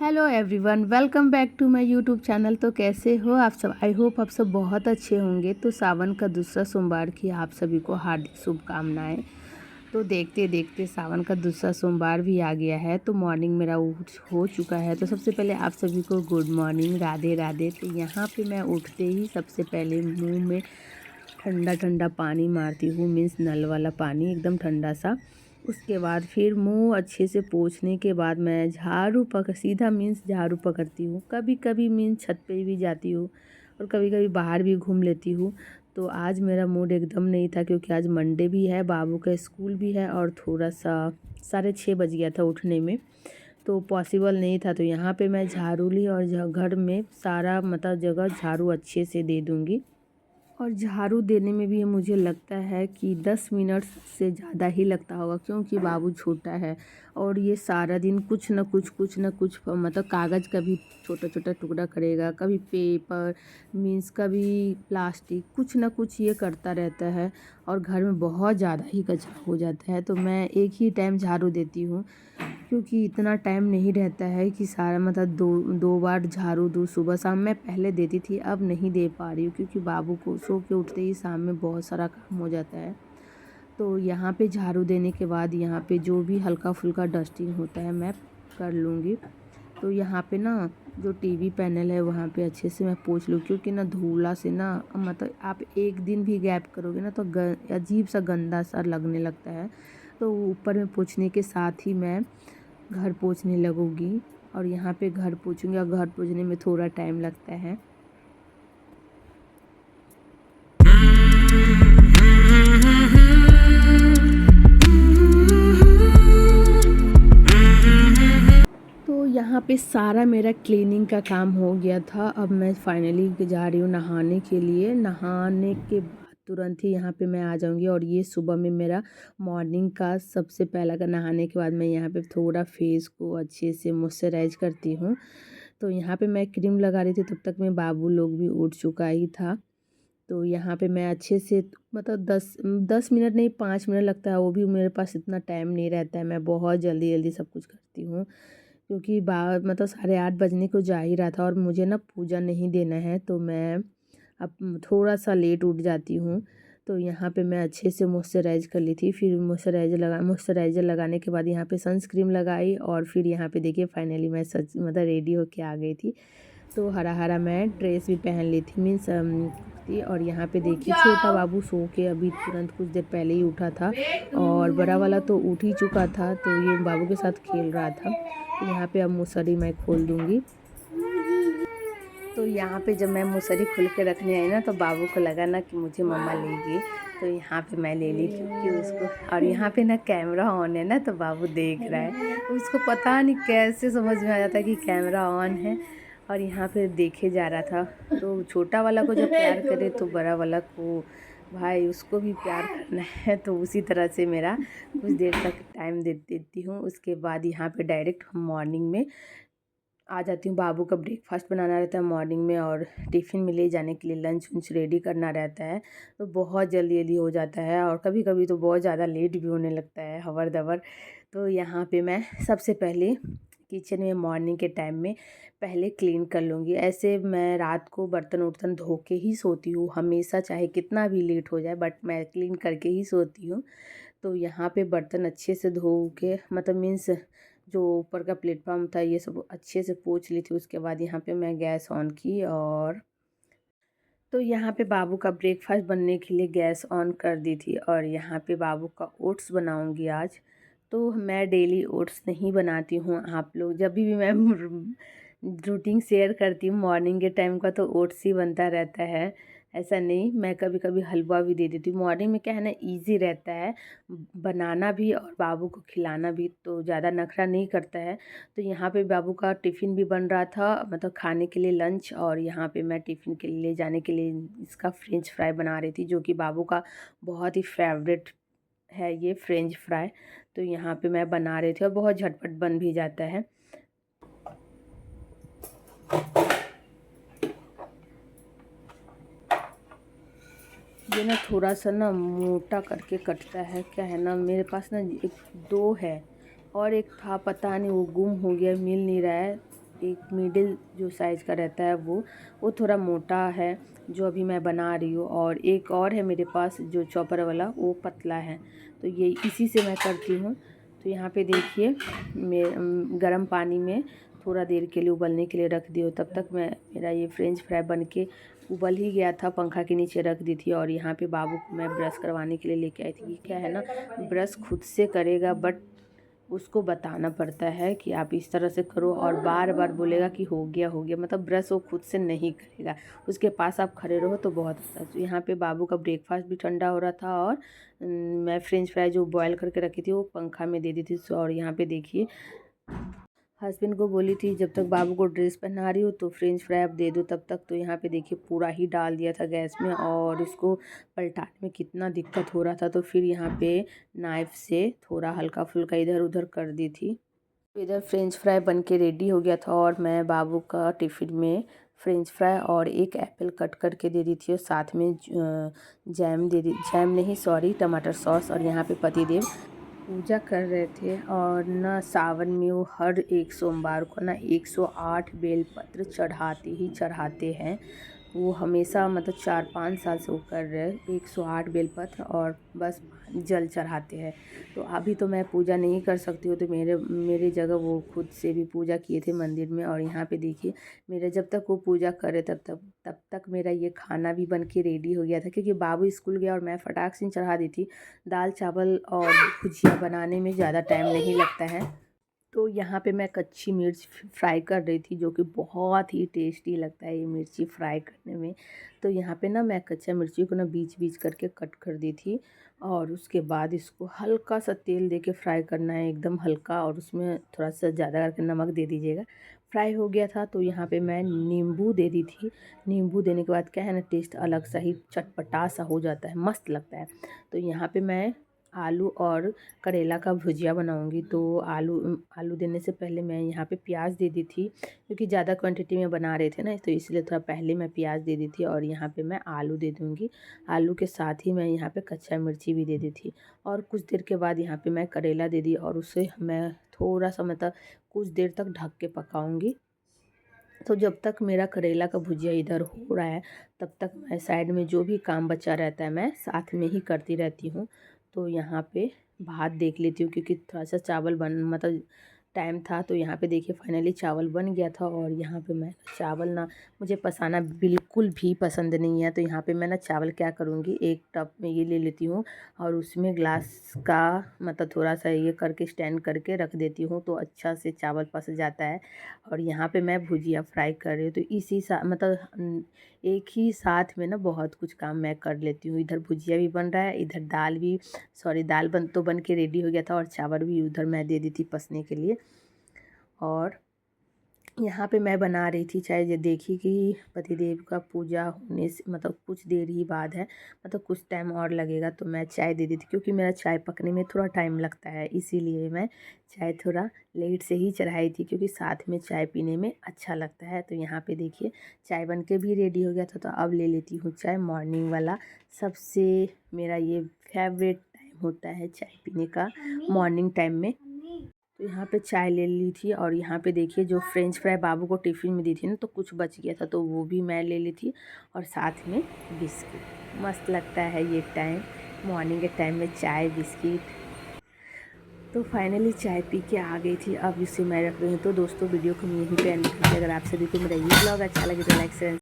Hello everyone, welcome back to my YouTube channel. तो कैसे हो आप सब? आई होप आप सब बहुत अच्छे होंगे। तो सावन का दूसरा सोमवार की आप सभी को हार्दिक शुभकामनाएं। तो देखते देखते सावन का दूसरा सोमवार भी आ गया है। तो मॉर्निंग मेरा उठ हो चुका है। तो सबसे पहले आप सभी को गुड मॉर्निंग, राधे राधे। तो यहाँ पे मैं उठते ही सबसे पहले मुंह में ठंडा ठंडा पानी मारती हूँ, मीन्स नल वाला पानी एकदम ठंडा सा। उसके बाद फिर मुंह अच्छे से पोंछने के बाद मैं सीधा मीन्स झाड़ू पकड़ती हूँ। कभी कभी मीन्स छत पे भी जाती हूँ और कभी कभी बाहर भी घूम लेती हूँ। तो आज मेरा मूड एकदम नहीं था क्योंकि आज मंडे भी है, बाबू का स्कूल भी है और थोड़ा सा 6:30 बज गया था उठने में, तो पॉसिबल नहीं था। तो यहाँ पे मैं झाड़ू ली और घर में सारा मतलब जगह झाड़ू अच्छे से दे दूँगी। और झाड़ू देने में भी मुझे लगता है कि 10 मिनट से ज़्यादा ही लगता होगा क्योंकि बाबू छोटा है और ये सारा दिन कुछ न कुछ मतलब कागज़ का भी छोटा छोटा टुकड़ा करेगा, कभी पेपर मीन्स कभी प्लास्टिक, कुछ न कुछ ये करता रहता है और घर में बहुत ज़्यादा ही कचरा हो जाता है। तो मैं एक ही टाइम झाड़ू देती हूँ क्योंकि इतना टाइम नहीं रहता है कि सारा मतलब दो दो बार झाड़ू दूँ। सुबह शाम मैं पहले देती थी, अब नहीं दे पा रही हूँ क्योंकि बाबू को सो के उठते ही शाम में बहुत सारा काम हो जाता है। तो यहाँ पे झाड़ू देने के बाद यहाँ पे जो भी हल्का फुल्का डस्टिंग होता है मैं कर लूँगी। तो यहाँ पे ना जो टीवी पैनल है वहाँ पे अच्छे से मैं पोंछ लूँ क्योंकि ना धूला से ना मतलब आप एक दिन भी गैप करोगे ना तो अजीब सा गंदा सा लगने लगता है। तो ऊपर में पोंछने के साथ ही मैं घर पोंछने लगूँगी और यहाँ पे घर पोंछूँगी और घर पोंछने में थोड़ा टाइम लगता है। तो यहाँ पे सारा मेरा क्लीनिंग का काम हो गया था। अब मैं फाइनली जा रही हूँ नहाने के लिए। नहाने के बाद तुरंत ही यहाँ पे मैं आ जाऊँगी और ये सुबह में मेरा मॉर्निंग का सबसे पहला का नहाने के बाद मैं यहाँ पे थोड़ा फेस को अच्छे से मॉइस्चराइज करती हूँ। तो यहाँ पे मैं क्रीम लगा रही थी, तब तक मैं बाबू लोग भी उठ चुका ही था। तो यहाँ पे मैं अच्छे से मतलब 10 मिनट नहीं 5 मिनट लगता है, वो भी मेरे पास इतना टाइम नहीं रहता है। मैं बहुत जल्दी जल्दी सब कुछ करती हूँ क्योंकि मतलब 8:30 बजने को जा ही रहा था और मुझे ना पूजा नहीं देना है, तो मैं अब थोड़ा सा लेट उठ जाती हूँ। तो यहाँ पे मैं अच्छे से मॉइस्चराइज कर ली थी। फिर मॉइस्चराइज़र लगाने के बाद यहाँ पे सनस्क्रीन लगाई और फिर यहाँ पे देखिए फाइनली मैं सच मतलब रेडी होके आ गई थी। तो हरा हरा मैं ड्रेस भी पहन ली थी, मीन्स कुर्ती। और यहाँ पे देखिए छोटा बाबू सो के अभी तुरंत कुछ देर पहले ही उठा था और बड़ा वाला तो उठ ही चुका था, तो ये बाबू के साथ खेल रहा था। तो यहाँ पे अब मुसरी मैं खोल दूँगी। तो यहाँ पे जब मैं मुसरी खोल के रखने आई ना तो बाबू को लगा ना कि मुझे मम्मा लेगी, तो यहाँ पे मैं ले ली क्योंकि उसको। और यहाँ पे ना कैमरा ऑन है ना तो बाबू देख रहा है, उसको पता नहीं कैसे समझ में आ जाता है कि कैमरा ऑन है और यहाँ पे देखे जा रहा था। तो छोटा वाला को जब प्यार करे तो बड़ा वाला को भाई उसको भी प्यार करना है। तो उसी तरह से मेरा कुछ देर तक टाइम दे देती हूँ। उसके बाद यहाँ पे डायरेक्ट हम मॉर्निंग में आ जाती हूँ। बाबू का ब्रेकफास्ट बनाना रहता है मॉर्निंग में और टिफ़िन में ले जाने के लिए लंच वंच रेडी करना रहता है। तो बहुत जल्दी जल्दी हो जाता है और कभी कभी तो बहुत ज़्यादा लेट भी होने लगता है, हवर दबर। तो यहाँ पे मैं सबसे पहले किचन में मॉर्निंग के टाइम में पहले क्लीन कर लूँगी। ऐसे मैं रात को बर्तन उर्तन धो के ही सोती हूँ हमेशा, चाहे कितना भी लेट हो जाए, बट मैं क्लीन करके ही सोती हूँ। तो यहाँ पे बर्तन अच्छे से धो के मतलब मीन्स जो ऊपर का प्लेटफॉर्म था ये सब अच्छे से पोंछ ली थी। उसके बाद यहाँ पे मैं गैस ऑन की और तो यहाँ पे बाबू का ब्रेकफास्ट बनने के लिए गैस ऑन कर दी थी और यहाँ पे बाबू का ओट्स बनाऊँगी आज। तो मैं डेली ओट्स नहीं बनाती हूँ, आप लोग जब भी मैं रूटीन शेयर करती हूँ मॉर्निंग के टाइम का तो ओट्स ही बनता रहता है। ऐसा नहीं, मैं कभी कभी हलवा भी दे देती हूँ। मॉर्निंग में क्या है ना, ईजी रहता है बनाना भी और बाबू को खिलाना भी, तो ज़्यादा नखरा नहीं करता है। तो यहाँ पे बाबू का टिफ़िन भी बन रहा था मतलब खाने के लिए लंच, और यहाँ पे मैं टिफ़िन के लिए ले जाने के लिए इसका फ्रेंच फ्राई बना रही थी जो कि बाबू का बहुत ही फेवरेट है ये फ्रेंच फ्राई। तो यहाँ पे मैं बना रही थी और बहुत झटपट बन भी जाता है। ये ना थोड़ा सा ना मोटा करके कटता है, क्या है ना मेरे पास ना एक दो है और एक था पता नहीं वो गुम हो गया, मिल नहीं रहा है। एक मिडिल जो साइज़ का रहता है वो थोड़ा मोटा है जो अभी मैं बना रही हूँ, और एक और है मेरे पास जो चॉपर वाला, वो पतला है। तो ये इसी से मैं करती हूँ। तो यहाँ पे देखिए मैं गर्म पानी में थोड़ा देर के लिए उबलने के लिए रख दी हूँ। तब तक मेरा ये फ्रेंच फ्राई बन के उबल ही गया था, पंखा के नीचे रख दी थी। और यहाँ पे बाबू को मैं ब्रश करवाने के लिए लेके आई थी। क्या है ना, ब्रश खुद से करेगा बट उसको बताना पड़ता है कि आप इस तरह से करो, और बार बार बोलेगा कि हो गया हो गया, मतलब ब्रश वो खुद से नहीं करेगा, उसके पास आप खड़े रहो तो बहुत अच्छा। तो यहाँ पे बाबू का ब्रेकफास्ट भी ठंडा हो रहा था, और मैं फ्रेंच फ्राई जो बॉयल करके रखी थी वो पंखा में दे दी थी। और यहाँ पे देखिए हस्बैंड को बोली थी जब तक बाबू को ड्रेस पहना रही हो तो फ्रेंच फ्राई आप दे दो तब तक। तो यहाँ पे देखिए पूरा ही डाल दिया था गैस में, और इसको पलटाने में कितना दिक्कत हो रहा था। तो फिर यहाँ पे नाइफ़ से थोड़ा हल्का फुल्का इधर उधर कर दी थी। इधर फ्रेंच फ्राई बन के रेडी हो गया था, और मैं बाबू का टिफ़िन में फ्रेंच फ्राई और एक एप्पल कट करके दे दी थी, और साथ में जैम दे दी, जैम नहीं सॉरी टमाटर सॉस। और यहाँ पे पतिदेव पूजा कर रहे थे, और ना सावन में वो हर एक सोमवार को ना 108 बेलपत्र चढ़ाते ही चढ़ाते हैं। वो हमेशा मतलब 4-5 साल से वो कर रहे हैं 108 बेलपत्र, और बस जल चढ़ाते हैं। तो अभी तो मैं पूजा नहीं कर सकती हूँ, तो मेरे जगह वो खुद से भी पूजा किए थे मंदिर में। और यहाँ पे देखिए मेरा जब तक वो पूजा करे तब तक मेरा ये खाना भी बन के रेडी हो गया था, क्योंकि बाबू स्कूल गया और मैं फटाक से चढ़ा दी थी। दाल चावल और भुजिया बनाने में ज़्यादा टाइम नहीं लगता है। तो यहाँ पे मैं कच्ची मिर्च फ्राई कर रही थी, जो कि बहुत ही टेस्टी लगता है ये मिर्ची फ्राई करने में। तो यहाँ पे ना मैं कच्चा मिर्ची को ना बीच बीच करके कट कर दी थी, और उसके बाद इसको हल्का सा तेल दे के फ्राई करना है, एकदम हल्का, और उसमें थोड़ा सा ज़्यादा करके नमक दे दीजिएगा। फ्राई हो गया था तो यहाँ पे मैं नींबू दे दी थी। नींबू देने के बाद क्या है ना, टेस्ट अलग सा ही चटपटा सा हो जाता है, मस्त लगता है। तो यहाँ पे मैं आलू और करेला का भुजिया बनाऊंगी। तो आलू देने से पहले मैं यहाँ पे प्याज दे दी थी, क्योंकि ज़्यादा क्वांटिटी में बना रहे थे ना, तो इसलिए थोड़ा पहले मैं प्याज दे दी थी। और यहाँ पे मैं आलू दे दूँगी, आलू के साथ ही मैं यहाँ पे कच्चा मिर्ची भी दे दी थी। और कुछ देर के बाद यहाँ पे मैं करेला दे दी, और उसे मैं थोड़ा सा मतलब कुछ देर तक ढक के पकाऊँगी। तो जब तक मेरा करेला का भुजिया इधर हो रहा है, तब तक मैं साइड में जो भी काम बचा रहता है मैं साथ में ही करती रहती हूँ। तो यहाँ पे भात देख लेती हूँ, क्योंकि थोड़ा सा चावल बन मतलब टाइम था। तो यहाँ पे देखिए फाइनली चावल बन गया था, और यहाँ पे मैं चावल ना मुझे पसाना बिल्कुल भी पसंद नहीं है। तो यहाँ पे मैं ना चावल क्या करूँगी, एक टब में ये ले लेती हूँ, और उसमें ग्लास का मतलब थोड़ा सा ये करके स्टैंड करके रख देती हूँ, तो अच्छा से चावल पस जाता है। और यहाँ पे मैं भुजिया फ्राई कर रही हूँ, तो इसी मतलब एक ही साथ में ना बहुत कुछ काम मैं कर लेती हूँ। इधर भुजिया भी बन रहा है, इधर दाल भी दाल बन के रेडी हो गया था, और चावल भी उधर मैं दे दी थी पसने के लिए। और यहाँ पे मैं बना रही थी चाय। ये देखी कि पतिदेव का पूजा होने से मतलब कुछ देर ही बाद है, मतलब कुछ टाइम और लगेगा। तो मैं चाय दे दी थी, क्योंकि मेरा चाय पकने में थोड़ा टाइम लगता है, इसीलिए मैं चाय थोड़ा लेट से ही चढ़ाई थी, क्योंकि साथ में चाय पीने में अच्छा लगता है। तो यहाँ पे देखिए चाय बन के भी रेडी हो गया था। तो अब ले लेती हूँ चाय, मॉर्निंग वाला सबसे मेरा ये फेवरेट टाइम होता है चाय पीने का मॉर्निंग टाइम में। तो यहाँ पे चाय ले ली थी, और यहाँ पे देखिए जो फ्रेंच फ्राई बाबू को टिफ़िन में दी थी ना, तो कुछ बच गया था, तो वो भी मैं ले ली थी, और साथ में बिस्किट। मस्त लगता है ये टाइम, मॉर्निंग के टाइम में चाय बिस्किट। तो फाइनली चाय पी के आ गई थी, अब इसे मैं रख रही हूँ। तो दोस्तों वीडियो को यहीं पे एंड करते हैं। अगर आप सभी को मेरा ये ब्लॉग अच्छा लगे तो लाइक शेयर